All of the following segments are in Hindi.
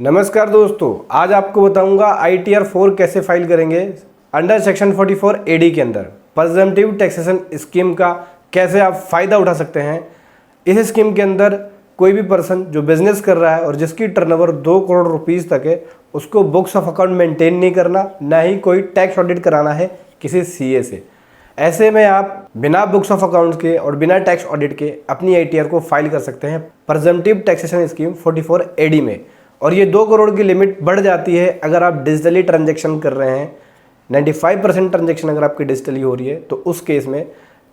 नमस्कार दोस्तों, आज आपको बताऊंगा ITR 4 कैसे फाइल करेंगे अंडर सेक्शन 44 AD के अंदर प्रिजम्पटिव टैक्सेशन स्कीम का कैसे आप फ़ायदा उठा सकते हैं। इस स्कीम के अंदर कोई भी पर्सन जो बिजनेस कर रहा है और जिसकी टर्नओवर 2 करोड़ रुपीस तक है, उसको बुक्स ऑफ अकाउंट मेंटेन नहीं करना, ना ही कोई टैक्स ऑडिट कराना है किसी CA से। ऐसे में आप बिना बुक्स ऑफ अकाउंट्स के और बिना टैक्स ऑडिट के अपनी ITR को फाइल कर सकते हैं प्रिजम्पटिव टैक्सेशन स्कीम 44 AD में। और ये 2 करोड़ की लिमिट बढ़ जाती है अगर आप डिजिटली ट्रांजैक्शन कर रहे हैं। 95% ट्रांजैक्शन अगर आपकी डिजिटली हो रही है तो उस केस में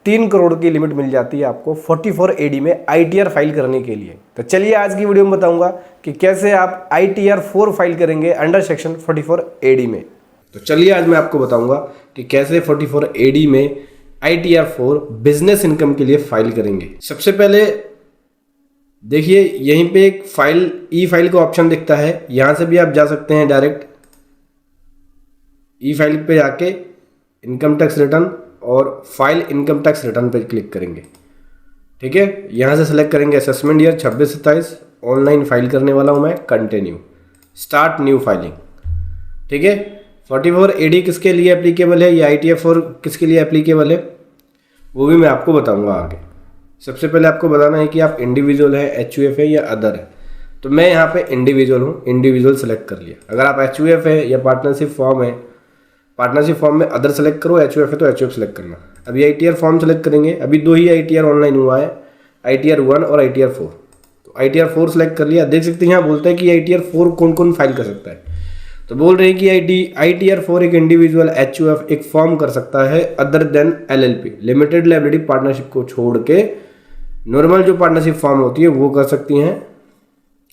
3 करोड़ की लिमिट मिल जाती है आपको 44 AD में ITR फाइल करने के लिए। तो चलिए आज की वीडियो में बताऊंगा कि कैसे आप ITR 4 फाइल करेंगे अंडर सेक्शन 44 AD में। तो चलिए आज मैं आपको बताऊंगा कि कैसे 44 AD में ITR 4 बिजनेस इनकम के लिए फाइल करेंगे। सबसे पहले देखिए यहीं पे एक ई फाइल का ऑप्शन दिखता है, यहां से भी आप जा सकते हैं डायरेक्ट ई फाइल पे जाके इनकम टैक्स रिटर्न और फाइल इनकम टैक्स रिटर्न पे क्लिक करेंगे। ठीक है, यहां से सेलेक्ट करेंगे असेसमेंट ईयर 26-27, ऑनलाइन फाइल करने वाला हूं मैं, कंटिन्यू, स्टार्ट न्यू फाइलिंग। ठीक है, 44 AD किसके लिए एप्लीकेबल है, ये ITR 4 किसके लिए एप्लीकेबल है वो भी मैं आपको बताऊंगा आगे। सबसे पहले आपको बताना है कि आप इंडिविजुअल है, HUF है या अदर है। तो मैं यहाँ पे इंडिविजुअल हूँ, इंडिविजुअल सेलेक्ट कर लिया। अगर आप HUF है या पार्टनरशिप फॉर्म है, पार्टनरशिप फॉर्म में अदर सेलेक्ट करो, HUF है तो HUF सेलेक्ट करना। अभी ITR फॉर्म सेलेक्ट करेंगे, अभी 2 ही ITR ऑनलाइन हुआ है, ITR 1 और ITR 4। तो ITR 4 सेलेक्ट कर लिया। देख सकते हैं यहाँ बोलता है कि ITR 4 कौन कौन फाइल कर सकता है। तो बोल रहे हैं कि ITR 4 एक इंडिविजुअल HUF एक फॉर्म कर सकता है other than LLP, limited liability partnership को छोड़ के नॉर्मल जो पार्टनरशिप फॉर्म होती है वो कर सकती हैं।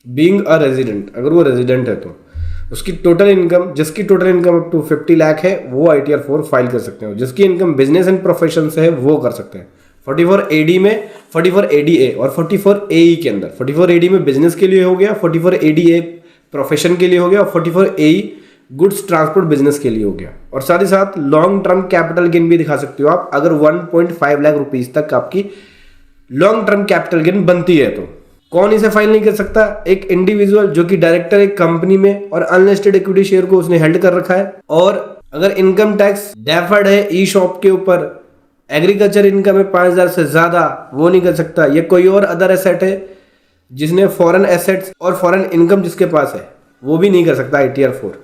बीइंग अ रेजिडेंट, अगर वो रेजिडेंट है तो उसकी टोटल इनकम, जिसकी total income up to 50 lakh है वो ITR 4 फाइल कर सकते हैं। जिसकी इनकम बिजनेस एंड प्रोफेशन से है वो कर सकते हैं 44 AD में, 44 ADA और 44 AE के अंदर। 44 AD में बिजनेस के लिए हो गया, 44 ADA प्रोफेशन के लिए हो गया और 44 AE गुड्स ट्रांसपोर्ट बिजनेस के लिए हो गया। और साथ ही साथ लॉन्ग टर्म कैपिटल गेन भी दिखा सकते हो आप, अगर 1.5 लाख रुपीज तक आपकी लॉन्ग टर्म कैपिटल गेन बनती है। तो कौन इसे फाइल नहीं कर सकता? एक इंडिविजुअल जो कि डायरेक्टर एक कंपनी में और अनलिस्टेड इक्विटी शेयर को उसने हेल्ड कर रखा है, और अगर इनकम टैक्स डेफर्ड है ई शॉप के ऊपर, एग्रीकल्चर इनकम है 5000 से ज्यादा, वो नहीं कर सकता। ये कोई और अदर एसेट है जिसने फॉरेन एसेट्स और फॉरेन इनकम जिसके पास है वो भी नहीं कर सकता ITR 4।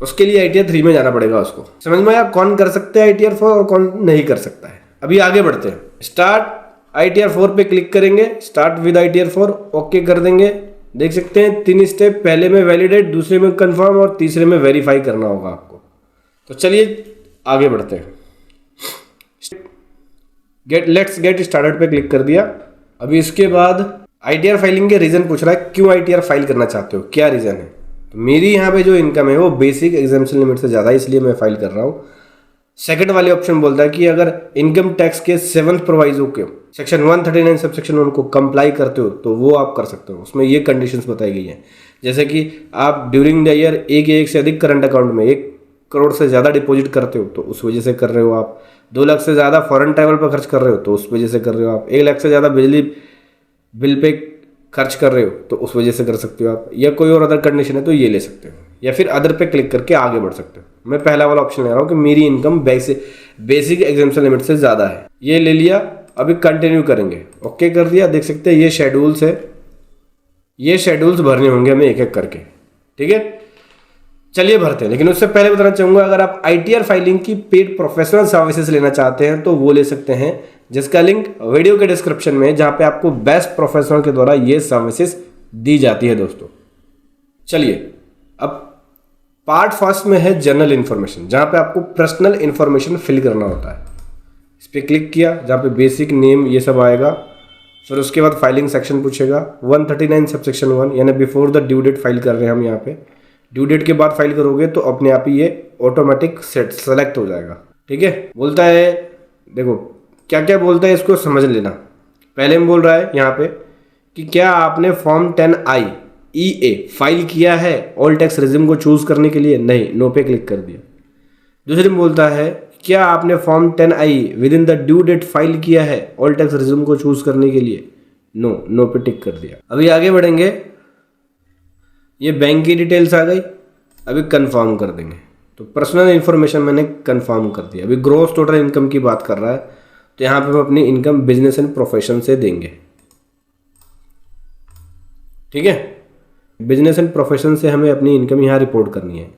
उसके लिए ITR 3 में जाना पड़ेगा उसको। समझ में आया कौन कर सकते हैं ITR 4 और कौन नहीं कर सकता है। अभी आगे बढ़ते हैं। स्टार्ट ITR 4 पे क्लिक करेंगे, स्टार्ट विद ITR 4 ओके कर देंगे। देख सकते हैं 3 स्टेप, पहले में वैलिडेट, दूसरे में कंफर्म और तीसरे में वेरीफाई करना होगा आपको। तो चलिए आगे बढ़ते हैं। लेट्स गेट स्टार्टेड पे क्लिक कर दिया। अभी इसके बाद ITR फाइलिंग के रीजन पूछ रहा है, क्यों ITR फाइल करना चाहते हो, क्या रीजन है। तो मेरी यहाँ पे जो इनकम है वो बेसिक एग्जाम्पशन लिमिट से ज़्यादा है, इसलिए मैं फाइल कर रहा हूँ। सेकंड वाले ऑप्शन बोलता है कि अगर इनकम टैक्स के 7th प्रोवाइजो के सेक्शन 139 सबसेक्शन 1 को कंप्लाई करते हो तो वो आप कर सकते हो। उसमें ये कंडीशंस बताई गई हैं, जैसे कि आप ड्यूरिंग द ईयर एक से अधिक करंट अकाउंट में 1 करोड़ से ज़्यादा डिपॉजिट करते हो तो उस वजह से कर रहे हो आप। 2 लाख से ज़्यादा फॉरेन ट्रैवल पर खर्च कर रहे हो तो उस वजह से कर रहे हो आप। 1 लाख से ज़्यादा बिजली बिल पे खर्च कर रहे हो तो उस वजह से कर सकते हो आप। या कोई और अदर कंडीशन है तो ये ले सकते हो, या फिर अदर पे क्लिक करके आगे बढ़ सकते हो। मैं पहला वाला ऑप्शन ले रहा हूँ कि मेरी इनकम बेसिक एग्जाम्पशन लिमिट से ज़्यादा है, ये ले लिया। अभी कंटिन्यू करेंगे, ओके कर दिया। देख सकते हैं ये शेड्यूल्स है, ये शेड्यूल्स भरने होंगे हमें एक एक करके। ठीक है, चलिए भरते हैं। लेकिन उससे पहले बताना चाहूँगा, अगर आप ITR फाइलिंग की पेड प्रोफेशनल सर्विसेज लेना चाहते हैं तो वो ले सकते हैं, जिसका लिंक वीडियो के डिस्क्रिप्शन में है, जहाँ पे आपको बेस्ट प्रोफेशनल के द्वारा ये सर्विसेज दी जाती है दोस्तों। चलिए अब पार्ट फर्स्ट में है जनरल इन्फॉर्मेशन, जहाँ पे आपको पर्सनल इन्फॉर्मेशन फिल करना होता है। इस पर क्लिक किया, जहाँ पे बेसिक नेम ये सब आएगा। फिर उसके बाद फाइलिंग सेक्शन पूछेगा 139 सबसेक्शन 1, यानी before the due date file कर रहे हैं हम। यहाँ पे ड्यू डेट के बाद फाइल करोगे तो अपने आप ही ये ऑटोमेटिक सेलेक्ट हो जाएगा। ठीक है, बोलता है, देखो क्या क्या बोलता है इसको समझ लेना। पहले में बोल रहा है यहाँ पे कि क्या आपने फॉर्म 10I EA फाइल किया है ऑल टैक्स रेजिम को चूज करने के लिए, नहीं, नो पे क्लिक कर दिया। दूसरे में बोलता है क्या आपने form 10I within the due date file किया है ऑल टैक्स रेजिम को चूज करने के लिए, नो पे टिक कर दिया। अभी आगे बढ़ेंगे। ये बैंक की डिटेल्स आ गई, अभी कंफर्म कर देंगे। तो पर्सनल इन्फॉर्मेशन मैंने कंफर्म कर दिया। अभी ग्रॉस टोटल इनकम की बात कर रहा है, तो यहाँ पे हम अपनी इनकम बिजनेस एंड प्रोफेशन से देंगे। ठीक है, बिजनेस एंड प्रोफेशन से हमें अपनी इनकम यहाँ रिपोर्ट करनी है।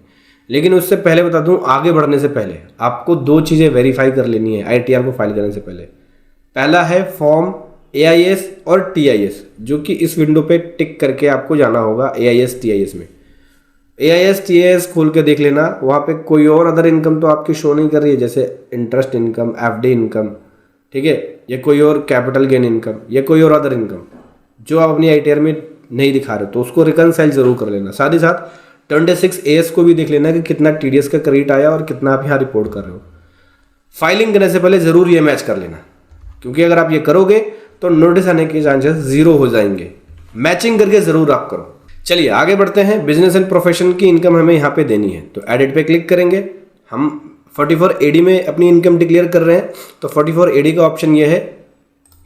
लेकिन उससे पहले बता दूं, आगे बढ़ने से पहले आपको 2 चीज़ें वेरीफाई कर लेनी है ITR को फाइल करने से पहले। पहला है फॉर्म AIS और TIS, जो कि इस विंडो पे टिक करके आपको जाना होगा AIS TIS में। AIS TIS खोल के देख लेना, वहाँ पे कोई और अदर इनकम तो आपकी शो नहीं कर रही है, जैसे इंटरेस्ट इनकम, FD इनकम, ठीक है, या कोई और कैपिटल गेन इनकम या कोई और अदर इनकम जो आप अपनी ITR में नहीं दिखा रहे, तो उसको रिकनसाइल जरूर कर लेना। साथ ही साथ 26 AS को भी देख लेना कि कितना TDS का क्रेडिट आया और कितना आप यहाँ रिपोर्ट कर रहे हो। फाइलिंग करने से पहले ज़रूर ये मैच कर लेना, क्योंकि अगर आप ये करोगे तो नोटिस आने के चांसेस 0 हो जाएंगे। मैचिंग करके ज़रूर आप करो। चलिए आगे बढ़ते हैं। बिजनेस एंड प्रोफेशन की इनकम हमें यहाँ पे देनी है, तो एडिट पे क्लिक करेंगे। हम 44 AD में अपनी इनकम डिक्लेयर कर रहे हैं, तो 44 AD का ऑप्शन ये है,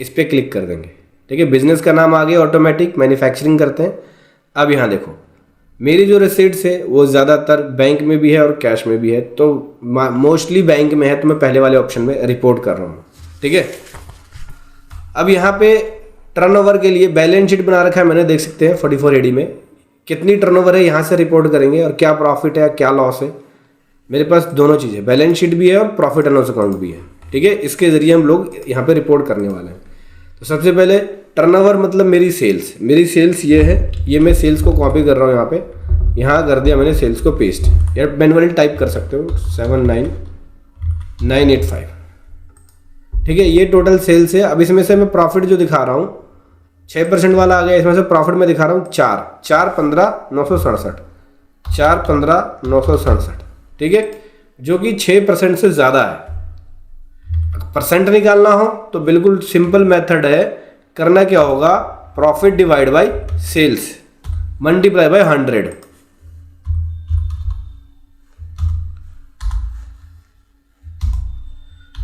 इस पर क्लिक कर देंगे। ठीक है, बिजनेस का नाम आ गया ऑटोमेटिक, मैन्युफैक्चरिंग करते हैं। अब यहाँ देखो, मेरी जो रिसीट्स है वो ज़्यादातर बैंक में भी है और कैश में भी है, तो मोस्टली बैंक में है, तो मैं पहले वाले ऑप्शन में रिपोर्ट कर रहा हूँ। ठीक है, अब यहाँ पे टर्नओवर के लिए बैलेंस शीट बना रखा है मैंने, देख सकते हैं 44 AD में कितनी टर्नओवर है, यहाँ से रिपोर्ट करेंगे, और क्या प्रॉफिट है क्या लॉस है। मेरे पास दोनों चीज़ें, बैलेंस शीट भी है और प्रॉफिट एंड लॉस अकाउंट भी है। ठीक है, इसके ज़रिए हम लोग यहाँ पे रिपोर्ट करने वाले हैं। तो सबसे पहले टर्नओवर मतलब मेरी सेल्स ये है, ये मैं सेल्स को कॉपी कर रहा हूँ, यहाँ कर दिया मैंने सेल्स को पेस्ट, या मैनुअली टाइप कर सकते हो 79985। ठीक है, ये टोटल सेल्स है। अब इसमें से मैं प्रॉफिट जो दिखा रहा हूँ 6% वाला आ गया, इसमें से प्रॉफिट में दिखा रहा हूँ 4,15,967, 4,15,967। ठीक है, जो कि 6% से ज़्यादा है। परसेंट निकालना हो तो बिल्कुल सिंपल मेथड है, करना क्या होगा, profit divide by sales multiply by 100।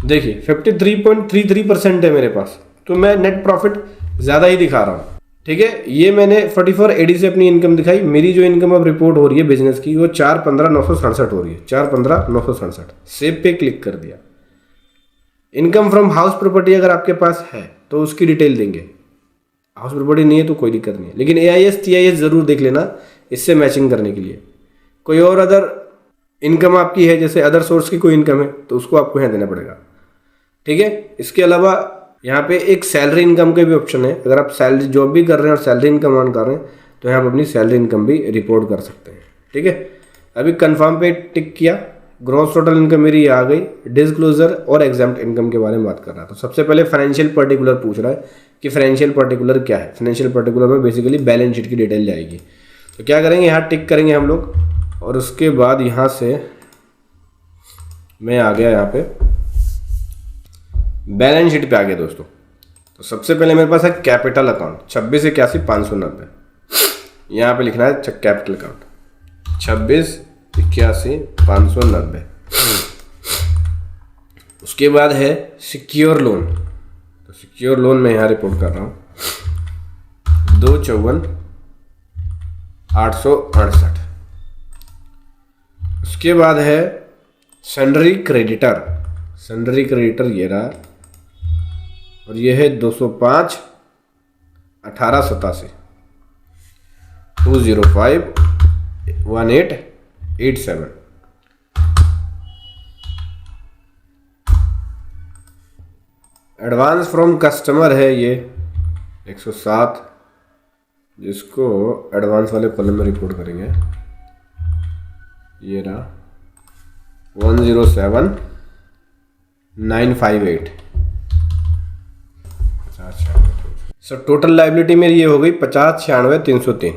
देखिए 53.33% है मेरे पास, तो मैं नेट प्रॉफिट ज़्यादा ही दिखा रहा हूँ। ठीक है, ये मैंने 44 AD से अपनी इनकम दिखाई। मेरी जो इनकम अब रिपोर्ट हो रही है बिजनेस की, वो 4,15,967 हो रही है, 4,15,967। सेव पे क्लिक कर दिया। इनकम फ्रॉम हाउस प्रॉपर्टी अगर आपके पास है तो उसकी डिटेल देंगे, हाउस प्रॉपर्टी नहीं है तो कोई दिक्कत नहीं है, लेकिन AIS TIS ज़रूर देख लेना इससे मैचिंग करने के लिए। कोई और अदर इनकम आपकी है, जैसे अदर सोर्स की कोई इनकम है, तो उसको आपको यहाँ देना पड़ेगा। ठीक है, इसके अलावा यहाँ पे एक सैलरी इनकम का भी ऑप्शन है। अगर आप सैलरी जॉब भी कर रहे हैं और सैलरी इनकम ऑन कर रहे हैं, तो यहाँ पर अपनी सैलरी इनकम भी रिपोर्ट कर सकते हैं। ठीक है, अभी कंफर्म पे टिक किया, ग्रॉस टोटल इनकम मेरी आ गई। डिस्क्लोजर और एग्जाम्प्ट इनकम के बारे में बात कर रहा था। तो सबसे पहले फाइनेंशियल पर्टिकुलर पूछ रहा है कि फाइनेंशियल पर्टिकुलर क्या है। फाइनेंशियल पर्टिकुलर में बेसिकली बैलेंस शीट की डिटेल जाएगी। तो क्या करेंगे, यहाँ टिक करेंगे हम लोग, और उसके बाद यहाँ से मैं आ गया यहाँ पे बैलेंस शीट पे आ गया दोस्तों। तो सबसे पहले मेरे पास है कैपिटल अकाउंट 2681,590, यहाँ पे लिखना है कैपिटल अकाउंट 2681,590। उसके बाद है सिक्योर लोन, तो सिक्योर लोन मैं यहाँ रिपोर्ट कर रहा हूँ 254,868। उसके बाद है सन्ड्री क्रेडिटर, सन्ड्री क्रेडिटर ये रहा, और ये है 205,1887, 205,1887। एडवांस फ्रॉम कस्टमर है ये 107, जिसको एडवांस वाले कॉलम में रिपोर्ट करेंगे। ये रहा 107,958। सो टोटल लाइबिलिटी मेरी ये हो गई 50,96,303।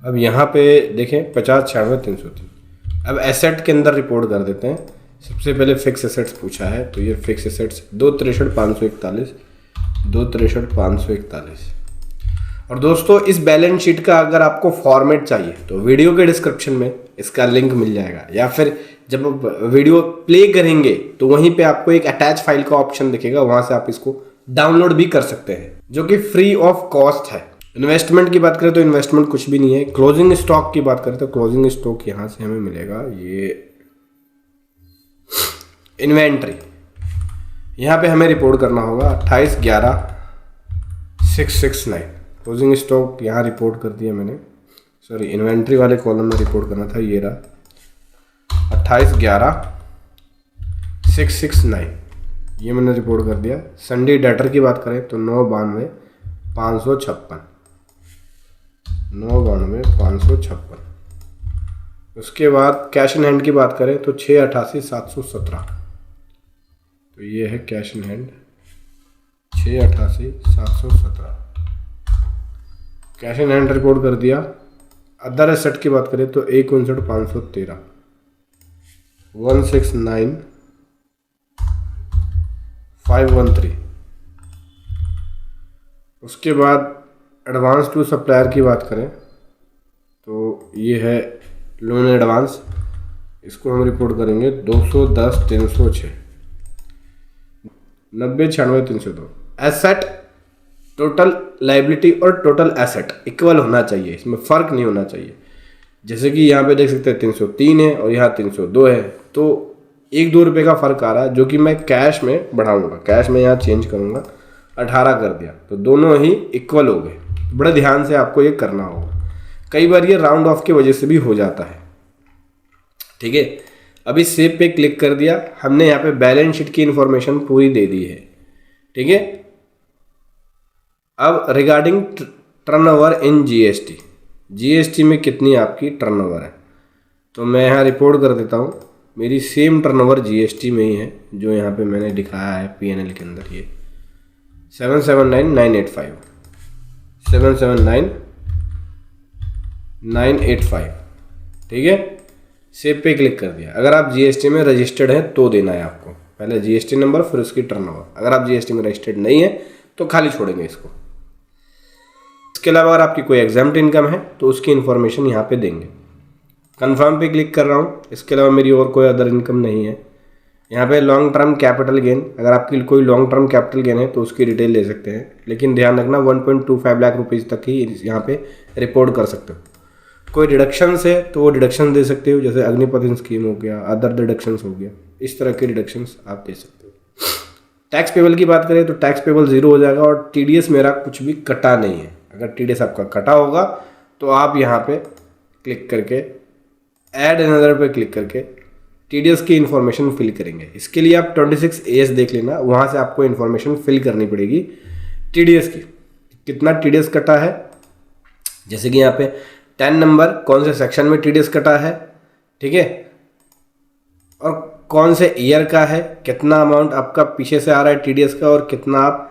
अब यहाँ पे देखें 50,96,303। अब एसेट के अंदर रिपोर्ट कर देते हैं। सबसे पहले फिक्स एसेट्स पूछा है, तो ये फिक्स एसेट्स 263,541, 263,541। और दोस्तों इस बैलेंस शीट का अगर आपको फॉर्मेट चाहिए तो वीडियो के डिस्क्रिप्शन में इसका लिंक मिल जाएगा, या फिर जब वीडियो प्ले करेंगे तो वहीं पे आपको एक अटैच फाइल का ऑप्शन दिखेगा, वहां से आप इसको डाउनलोड भी कर सकते हैं, जो कि फ्री ऑफ कॉस्ट है। इन्वेस्टमेंट की बात करें तो इन्वेस्टमेंट कुछ भी नहीं है। क्लोजिंग स्टॉक की बात करें तो क्लोजिंग स्टॉक यहाँ से हमें मिलेगा ये इन्वेंट्री। यहाँ पे हमें रिपोर्ट करना होगा 28/11/669। क्लोजिंग स्टॉक यहाँ रिपोर्ट कर दिया मैंने, सॉरी इन्वेंट्री वाले कॉलम में रिपोर्ट करना था, ये रहा 28/11/669, ये मैंने रिपोर्ट कर दिया। संडे डेटर की बात करें तो 9/92/556, 9/92/556। उसके बाद कैश इन हैंड की बात करें तो 6/88/717, तो ये है cash in hand 6/88/717, cash in hand report कर दिया। अदर एसेट की बात करें तो 1/59/513, 169,513। उसके बाद एडवांस टू सप्लायर की बात करें तो ये है लोन एडवांस, इसको हम रिपोर्ट करेंगे 210,306, 90,96,302। एसेट टोटल लाइबिलिटी और टोटल एसेट इक्वल होना चाहिए, इसमें फ़र्क नहीं होना चाहिए। जैसे कि यहाँ पे देख सकते हैं 303 है और यहाँ 302 है, तो 1-2 रुपये का फ़र्क आ रहा है, जो कि मैं कैश में बढ़ाऊंगा। कैश में यहाँ चेंज करूँगा, 18 कर दिया, तो दोनों ही इक्वल हो गए। बड़े ध्यान से आपको ये करना होगा, कई बार ये राउंड ऑफ की वजह से भी हो जाता है। ठीक है, अभी सेव पे क्लिक कर दिया, हमने यहाँ पे बैलेंस शीट की इंफॉर्मेशन पूरी दे दी है। ठीक है, अब regarding turnover in GST, GST में कितनी आपकी टर्नओवर है, तो मैं यहाँ रिपोर्ट कर देता हूँ। मेरी सेम टर्नओवर जीएसटी में ही है जो यहाँ पे मैंने दिखाया है पीएनएल के अंदर, ये 779,985, 779,985। ठीक है, सेव पे क्लिक कर दिया। अगर आप जीएसटी में रजिस्टर्ड हैं तो देना है आपको, पहले जीएसटी नंबर फिर उसकी टर्नओवर। अगर आप जीएसटी में रजिस्टर्ड नहीं है तो खाली छोड़ेंगे इसको। इसके अलावा अगर आपकी कोई एग्जाम्प्ट इनकम है तो उसकी इन्फॉर्मेशन यहाँ पे देंगे। कंफर्म पे क्लिक कर रहा हूँ। इसके अलावा मेरी और कोई अदर इनकम नहीं है। यहाँ पे लॉन्ग टर्म कैपिटल गेन, अगर आपकी कोई लॉन्ग टर्म कैपिटल गेन है तो उसकी डिटेल ले सकते हैं, लेकिन ध्यान रखना 1.25 लाख रुपीज़ तक ही यहाँ पे रिपोर्ट कर सकते हो। कोई डिडक्शंस है तो वो डिडक्शन दे सकते हो, जैसे अग्निपथ स्कीम हो गया, अदर डिडक्शंस हो गया, इस तरह के डिडक्शंस आप दे सकते हो। टैक्स पेबल की बात करें तो टैक्स पेबल 0 हो जाएगा और टीडीएस मेरा कुछ भी कटा नहीं है। अगर टीडीएस आपका कटा होगा तो आप यहाँ पे क्लिक करके ऐड अनदर पे क्लिक करके टीडीएस की इन्फॉर्मेशन फिल करेंगे। इसके लिए आप 26AS देख लेना, वहाँ से आपको इन्फॉर्मेशन फिल करनी पड़ेगी टीडीएस की, कितना टीडीएस कटा है। जैसे कि यहाँ पे 10 नंबर कौन से सेक्शन में टीडीएस कटा है, ठीक है, और कौन से ईयर का है, कितना अमाउंट आपका पीछे से आ रहा है टीडीएस का, और कितना आप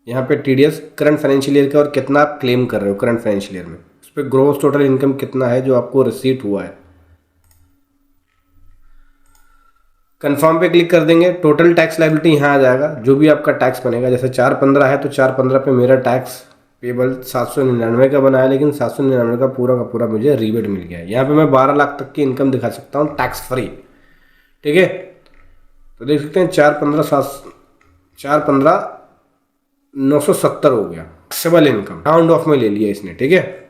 यहाँ पे टीडीएस करंट फाइनेंशियल ईयर का और कितना आप क्लेम कर रहे हो करंट फाइनेंशियल ईयर में। उस पर ग्रॉस टोटल इनकम कितना है जो आपको रिसीट हुआ है। कंफर्म पे क्लिक कर देंगे। टोटल टैक्स लायबिलिटी यहाँ आ जाएगा, जो भी आपका टैक्स बनेगा। जैसे 415 है तो 415 पे मेरा टैक्स पेबल 799 का बना है, लेकिन 799 का पूरा मुझे रिबेट मिल गया है। यहाँ पे मैं 12 लाख तक की इनकम दिखा सकता हूँ टैक्स फ्री। ठीक है, तो देख सकते हैं 415,970 हो गया टैक्सेबल इनकम, राउंड ऑफ में ले लिया इसने। ठीक है,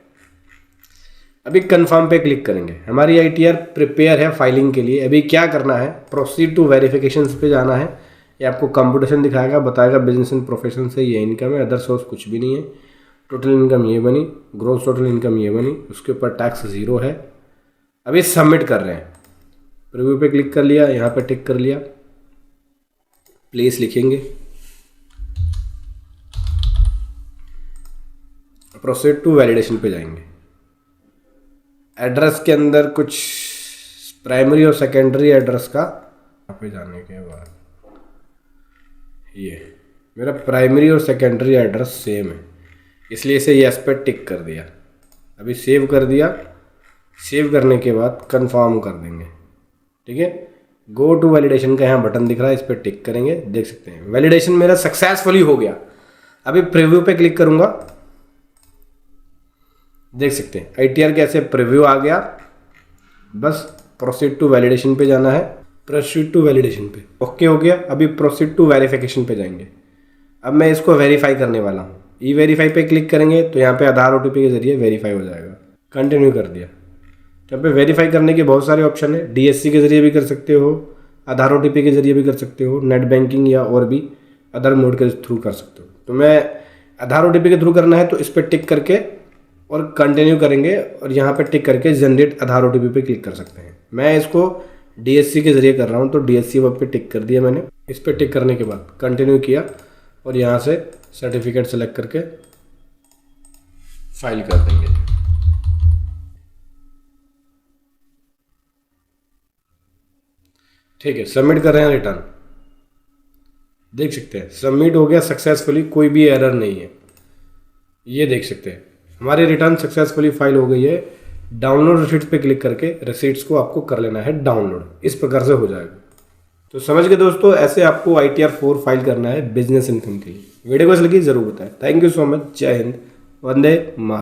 अभी कंफर्म पे क्लिक करेंगे। हमारी आईटीआर प्रिपेयर है फाइलिंग के लिए। अभी क्या करना है, प्रोसीड टू वेरिफिकेशन पे जाना है। ये आपको कंप्यूटेशन दिखाएगा, बताएगा बिजनेस एंड प्रोफेशन से ये इनकम है, अदर सोर्स कुछ भी नहीं है। टोटल इनकम ये बनी, ग्रोस टोटल इनकम ये बनी, उसके ऊपर टैक्स 0 है। अभी सबमिट कर रहे हैं। प्रीव्यू पे क्लिक कर लिया, यहाँ पे टिक कर लिया, प्लेस लिखेंगे, प्रोसीड टू वैलिडेशन पे जाएंगे। एड्रेस के अंदर कुछ प्राइमरी और सेकेंडरी एड्रेस का यहाँ पे जाने के बाद ये मेरा प्राइमरी और सेकेंडरी एड्रेस सेम है, इसलिए इसे यस पे टिक कर दिया। अभी सेव कर दिया। सेव करने के बाद कंफर्म कर देंगे। ठीक है, गो टू वैलिडेशन का यहाँ बटन दिख रहा है, इस पर टिक करेंगे। देख सकते हैं वैलिडेशन मेरा सक्सेसफुली हो गया। अभी प्रीव्यू पे क्लिक करूँगा, देख सकते हैं आईटीआर कैसे प्रीव्यू आ गया। बस प्रोसीड टू वैलिडेशन पे जाना है, प्रोसीड टू वैलिडेशन पे ओके हो गया। अभी प्रोसीड टू वेरिफिकेशन पे जाएंगे। अब मैं इसको वेरीफाई करने वाला हूँ। ई वेरीफाई पे क्लिक करेंगे तो यहाँ पे आधार OTP के जरिए वेरीफाई हो जाएगा। कंटिन्यू कर दिया। यहाँ पे वेरीफाई करने के बहुत सारे ऑप्शन है। DSC के जरिए भी कर सकते हो, आधार OTP के जरिए भी कर सकते हो, नेट बैंकिंग या और भी अदर मोड के थ्रू कर सकते हो। तो मैं आधार OTP के थ्रू करना है तो इस पर टिक करके और कंटिन्यू करेंगे और यहाँ पे टिक करके जनरेट आधार OTP पे क्लिक कर सकते हैं। मैं इसको DSC के जरिए कर रहा हूँ तो DSC वब पे टिक कर दिया मैंने। इस पर टिक करने के बाद कंटिन्यू किया और यहाँ से सर्टिफिकेट सेलेक्ट करके फाइल कर देंगे। ठीक है, सबमिट कर रहे हैं रिटर्न। देख सकते हैं सबमिट हो गया सक्सेसफुली, कोई भी एरर नहीं है। ये देख सकते हैं हमारी रिटर्न सक्सेसफुली फाइल हो गई है। डाउनलोड रिसीट्स पे क्लिक करके रिसीट्स को आपको कर लेना है डाउनलोड। इस प्रकार से हो जाएगा। तो समझ गए दोस्तों, ऐसे आपको ITR 4 फाइल करना है बिजनेस इनकम के लिए। वीडियो को कैसी लगी जरूर बताएं। Thank you so much. जय हिंद, वंदे मातरम।